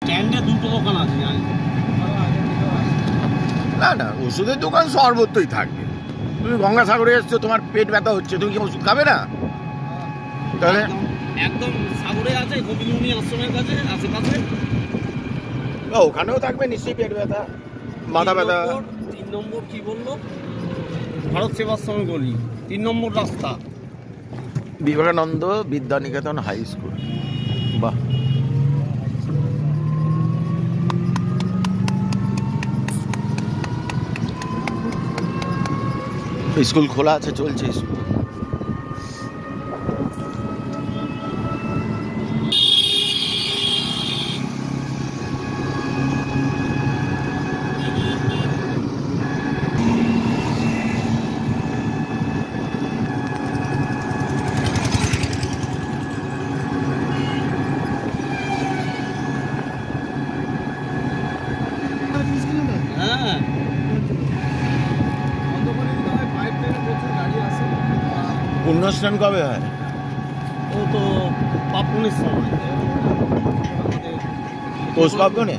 স্ট্যান্ডে দুটো দোকান আছে জানি। না না, ওষুধের দোকান সর্বত্রই থাকবে। তুমি গঙ্গাসাগরে এসছো, তোমার পেট ব্যথা হচ্ছে, তুমি কি ওষুধ খাবে না? তাহলে একদম সাগরে আছে, গোবিন্দমণি আশ্রমের কাছে আশেপাশে। ওখানেও থাকবে নিশ্চয়ই পেট ব্যথা, মাথা ব্যথা। 3 নম্বর কি বললো, ভারত সেবাশ্রমে গলি, 3 নম্বর রাস্তা, বিবেকানন্দ বিদ্যানিকেতন হাই স্কুল। বাহ, স্কুল খোলা আছে, চলছে স্কুল। হ্যাঁ পুণ্যস্নান কবে হয়? ও তো পাপুনের সময়, পৌষ পার্বণে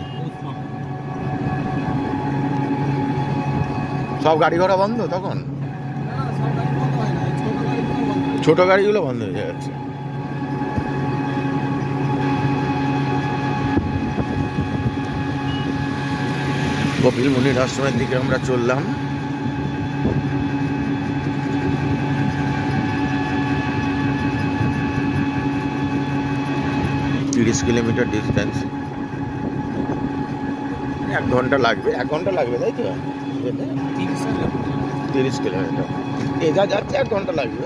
সব গাড়ি ঘোড়া বন্ধ তখন? ছোট গাড়িগুলো বন্ধ হয়ে যাচ্ছে। কপিল মুনির আশ্রমের দিকে আমরা চললাম। $30 কিলোমিটার ডিস্টেন্স, 1 ঘন্টা লাগবে। 1 ঘন্টা লাগবে, তাই তো? 30 কিলোমিটার, এ যা যাচ্ছে 1 ঘন্টা লাগবে।